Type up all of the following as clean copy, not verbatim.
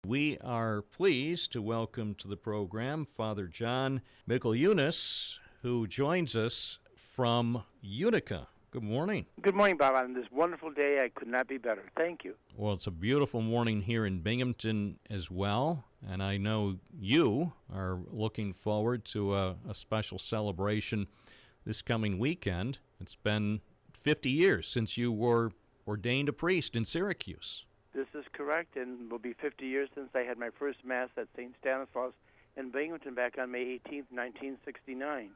We are pleased to welcome to the program Father John Mikalajunas, who joins us from Utica. Good morning. Good morning, Bob. On this wonderful day, I could not be better. Thank you. Well, it's a beautiful morning here in Binghamton as well, and I know you are looking forward to a special celebration this coming weekend. It's been 50 years since you were ordained a priest in Syracuse. This is correct, and it will be 50 years since I had my first Mass at St. Stanislaus in Binghamton back on May 18th, 1969.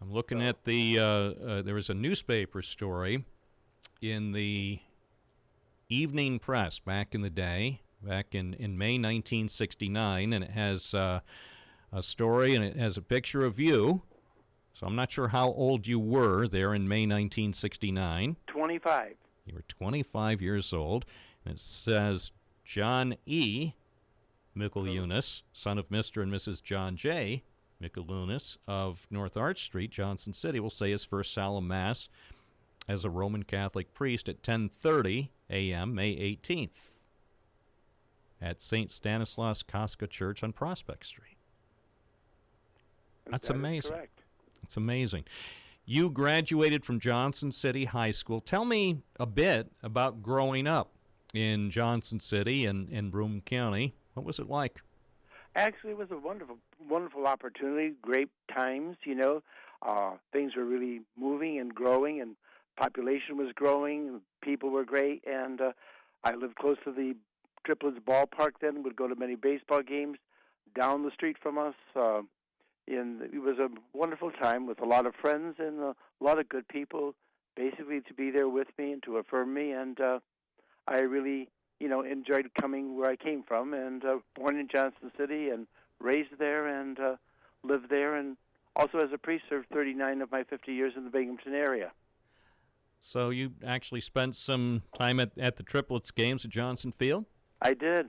I'm looking at there was a newspaper story in the Evening Press back in the day, back in May 1969, and it has a story and it has a picture of you. So I'm not sure how old you were there in May 1969. 25. You were 25 years old. And it says, John E. Mikalajunas, son of Mr. and Mrs. John J. Mikalajunas of North Arch Street, Johnson City, will say his first solemn Mass as a Roman Catholic priest at 10:30 a.m. May 18th at St. Stanislaus Kostka Church on Prospect Street. That's amazing. Correct. It's amazing. You graduated from Johnson City High School. Tell me a bit about growing up in Johnson City and in Broome County. What was it like? Actually, it was a wonderful opportunity, great times, Things were really moving and growing, and population was growing, and people were great, and I lived close to the Triplets ballpark then, would go to many baseball games down the street from us, and it was a wonderful time with a lot of friends and a lot of good people, basically to be there with me and to affirm me, and I really enjoyed coming where I came from, and born in Johnson City and raised there and lived there, and also as a priest served 39 of my 50 years in the Binghamton area. So you actually spent some time at the Triplets games at Johnson Field? I did.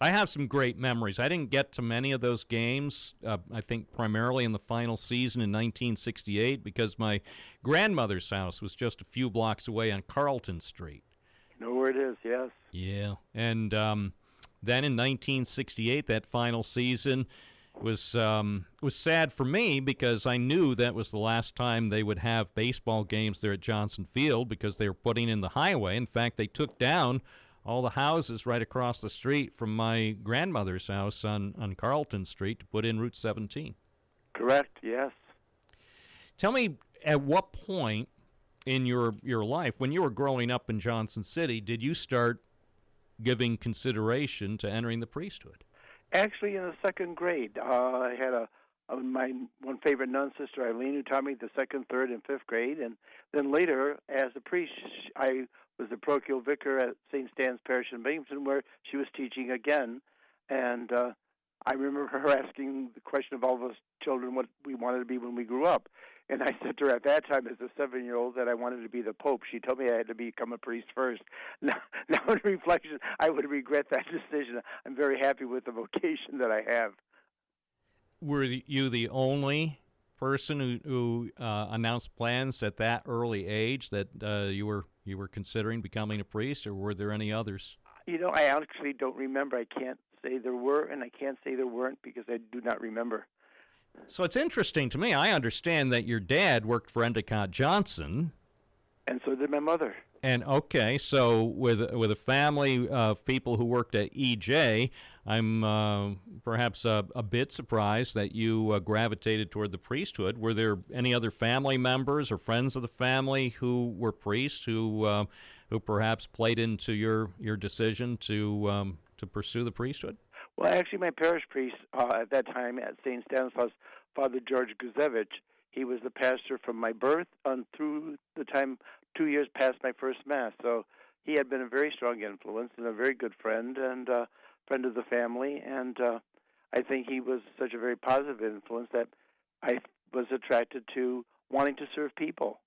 I have some great memories. I didn't get to many of those games, I think primarily in the final season in 1968, because my grandmother's house was just a few blocks away on Carlton Street. You know where it is, yes. Yeah, and then in 1968, that final season was sad for me because I knew that was the last time they would have baseball games there at Johnson Field because they were putting in the highway. In fact, they took down all the houses right across the street from my grandmother's house on Carlton Street to put in Route 17. Correct, yes. Tell me, at what point in your life, when you were growing up in Johnson City, did you start giving consideration to entering the priesthood? Actually, in the second grade, I had my one favorite nun, Sister Eileen, who taught me the second, third, and fifth grade, and then later, as a priest, I was the parochial vicar at St. Stan's Parish in Binghamton, where she was teaching again, and I remember her asking the question of all of us children what we wanted to be when we grew up. And I said to her at that time, as a 7-year-old, that I wanted to be the Pope. She told me I had to become a priest first. Now in reflection, I would regret that decision. I'm very happy with the vocation that I have. Were you the only person who announced plans at that early age that you were considering becoming a priest, or were there any others? I actually don't remember. I can't say there were, and I can't say there weren't because I do not remember. So it's interesting to me. I understand that your dad worked for Endicott Johnson. And so did my mother. And okay, so with a family of people who worked at EJ, I'm perhaps a bit surprised that you gravitated toward the priesthood. Were there any other family members or friends of the family who were priests who perhaps played into your decision to pursue the priesthood? Well, actually, my parish priest at that time at St. Stanislaus, Father George Guzevich, he was the pastor from my birth on through the time 2 years past my first Mass. So he had been a very strong influence and a very good friend and friend of the family. And I think he was such a very positive influence that I was attracted to wanting to serve people.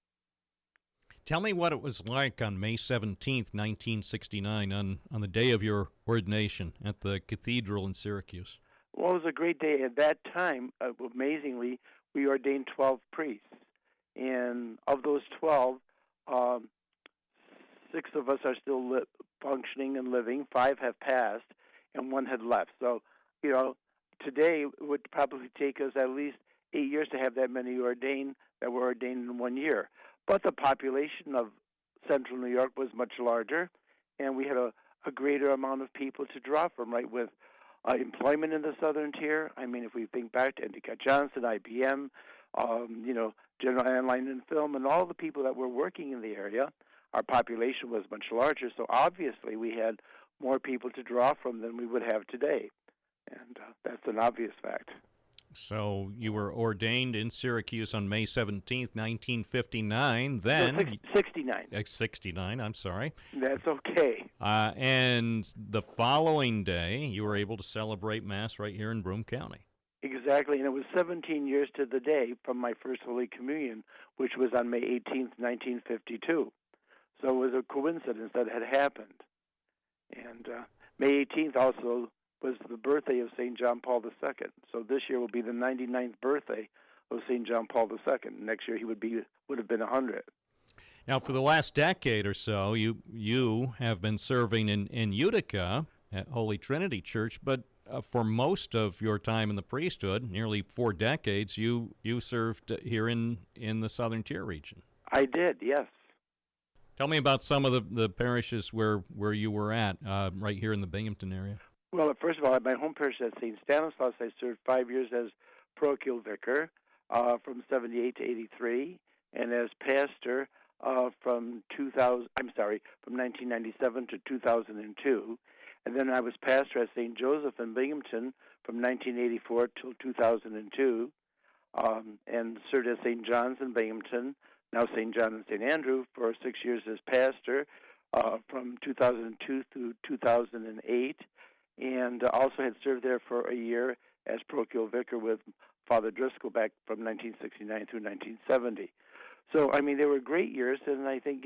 Tell me what it was like on May 17th, 1969, on the day of your ordination at the cathedral in Syracuse. Well, it was a great day. At that time, amazingly, we ordained 12 priests. And of those 12, 6 of us are still functioning and living. 5 have passed. and one had left. So, today it would probably take us at least 8 years to have that many ordained that were ordained in 1 year. But the population of Central New York was much larger, and we had a greater amount of people to draw from, right, with employment in the Southern Tier. I mean, if we think back to Endicott Johnson, IBM, General Airline and Film, and all the people that were working in the area, our population was much larger. So obviously we had more people to draw from than we would have today. And that's an obvious fact. So you were ordained in Syracuse on May 17th, 1959. Then... No, 69. 69, I'm sorry. That's okay. And the following day, you were able to celebrate Mass right here in Broome County. Exactly, and it was 17 years to the day from my first Holy Communion, which was on May 18th, 1952. So it was a coincidence that had happened. And May 18th also was the birthday of St. John Paul II. So this year will be the 99th birthday of St. John Paul II. Next year he would have been 100. Now, for the last decade or so, you have been serving in Utica at Holy Trinity Church, but for most of your time in the priesthood, nearly 4 decades, you served here in the Southern Tier region. I did, yes. Tell me about some of the parishes where you were at, right here in the Binghamton area. Well, first of all, at my home parish at St. Stanislaus, I served 5 years as parochial vicar from 78 to 83, and as pastor from 1997 to 2002. And then I was pastor at St. Joseph in Binghamton from 1984 till 2002, and served at St. John's in Binghamton, now St. John and St. Andrew, for 6 years as pastor from 2002 through 2008, and also had served there for a year as parochial vicar with Father Driscoll back from 1969 through 1970. So, I mean, they were great years, and I think,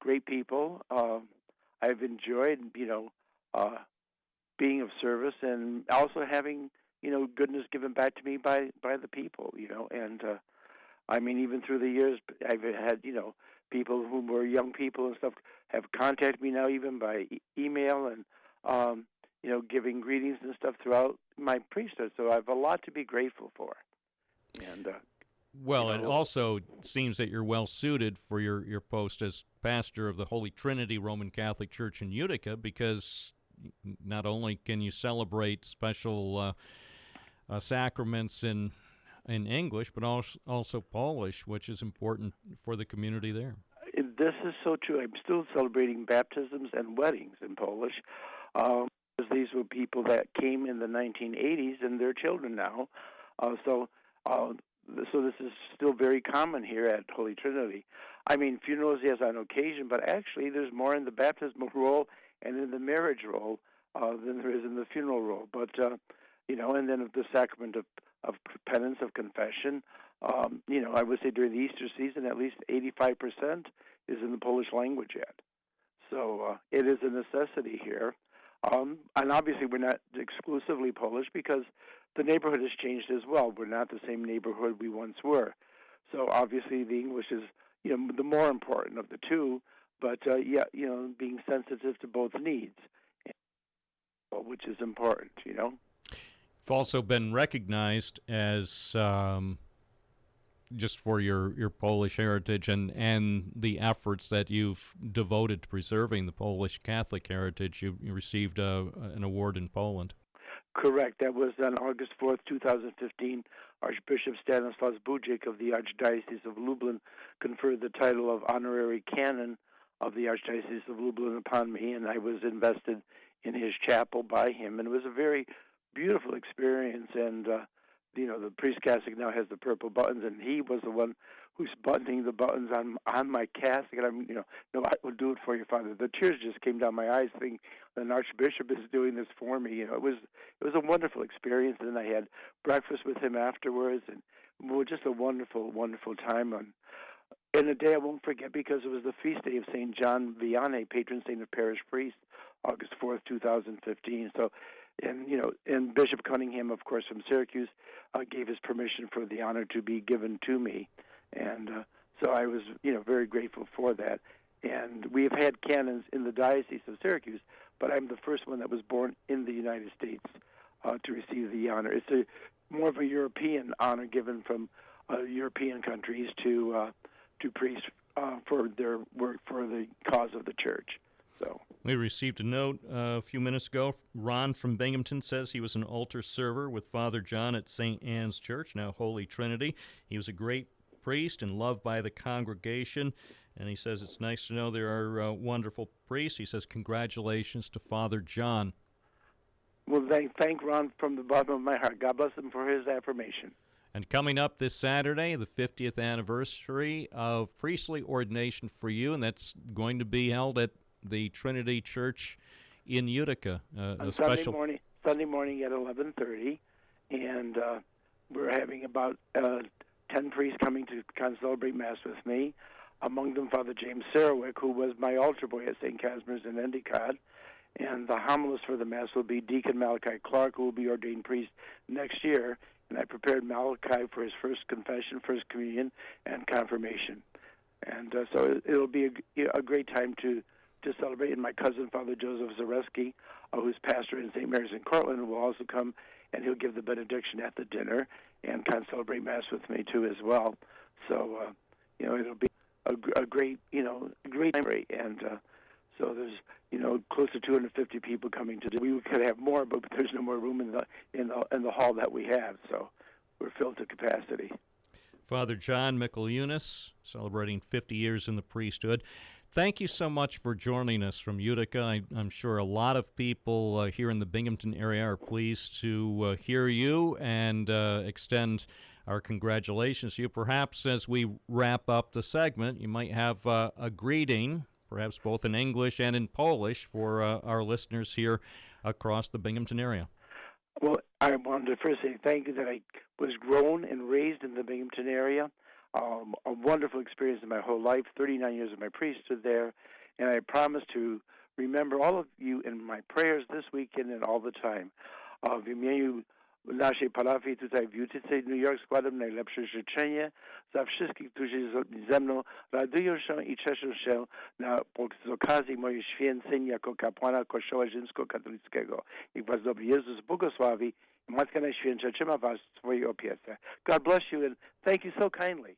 great people. I've enjoyed, being of service and also having, goodness given back to me by the people, and I mean, even through the years, I've had, people who were young people and stuff have contacted me now even by email and, giving greetings and stuff throughout my priesthood. So I have a lot to be grateful for. And well, it also seems that you're well suited for your post as pastor of the Holy Trinity Roman Catholic Church in Utica, because not only can you celebrate special sacraments in English, but also Polish, which is important for the community there. This is so true. I'm still celebrating baptisms and weddings in Polish. Because these were people that came in the 1980s and they're children now. So this is still very common here at Holy Trinity. I mean, funerals, yes, on occasion, but actually there's more in the baptismal role and in the marriage role than there is in the funeral role. But, and then the sacrament of penance, of confession, I would say during the Easter season, at least 85% is in the Polish language yet. So it is a necessity here. And obviously we're not exclusively Polish because the neighborhood has changed as well. We're not the same neighborhood we once were. So obviously the English is, the more important of the two, but, being sensitive to both needs, which is important, You've also been recognized as, just for your Polish heritage and the efforts that you've devoted to preserving the Polish Catholic heritage. You received an award in Poland. Correct. That was on August 4th, 2015. Archbishop Stanislaus Budzik of the Archdiocese of Lublin conferred the title of Honorary Canon of the Archdiocese of Lublin upon me, and I was invested in his chapel by him. And it was a very beautiful experience, and the priest cassock now has the purple buttons, and he was the one who's buttoning the buttons on my cassock. And I'm, no, I will do it for you, Father. The tears just came down my eyes, thinking an archbishop is doing this for me. It was a wonderful experience. And then I had breakfast with him afterwards, and it was just a wonderful, wonderful time. And a day I won't forget because it was the feast day of St. John Vianney, patron saint of parish priests, August 4th, 2015. So. And Bishop Cunningham, of course, from Syracuse, gave his permission for the honor to be given to me. And so I was, very grateful for that. And we have had canons in the Diocese of Syracuse, but I'm the first one that was born in the United States to receive the honor. It's more of a European honor given from European countries to priests for their work for the cause of the church. So we received a note a few minutes ago. Ron from Binghamton says he was an altar server with Father John at St. Anne's Church, now Holy Trinity. He was a great priest and loved by the congregation. And he says it's nice to know there are wonderful priests. He says congratulations to Father John. Well, thank Ron from the bottom of my heart. God bless him for his affirmation. And coming up this Saturday, the 50th anniversary of priestly ordination for you, and that's going to be held at the Trinity Church in Utica. On Sunday morning at 11:30, and we're having about 10 priests coming to celebrate Mass with me. Among them, Father James Sarwick, who was my altar boy at St. Casimir's in Endicott. And the homilist for the Mass will be Deacon Malachi Clark, who will be ordained priest next year. And I prepared Malachi for his first confession, first communion, and confirmation. And so it'll be a great time to celebrate. And my cousin, Father Joseph Zareski, who's pastor in St. Mary's in Cortland, will also come, and he'll give the benediction at the dinner and celebrate Mass with me, too, as well. So, it'll be a great time. And so there's, close to 250 people coming to. We could have more, but there's no more room in the hall that we have. So we're filled to capacity. Father John Mikalajunas, celebrating 50 years in the priesthood. Thank you so much for joining us from Utica. I'm sure a lot of people here in the Binghamton area are pleased to hear you and extend our congratulations to you. Perhaps as we wrap up the segment, you might have a greeting, perhaps both in English and in Polish, for our listeners here across the Binghamton area. Well, I wanted to first say thank you that I was grown and raised in the Binghamton area. A wonderful experience in my whole life, 39 years of my priesthood there, and I promise to remember all of you in my prayers this weekend and all the time. W imieniu naszej parafii tutaj w Utyce, New York, składam najlepsze życzenie za wszystkich, którzy ze mną radują się i cieszą się z okazji mojej święceń jako kapłana Kościoła Rzymskokatolickiego. Niech was dobry Jezus błogosławi i Matka Najświętsza trzyma was w swojej opiece. God bless you and thank you so kindly.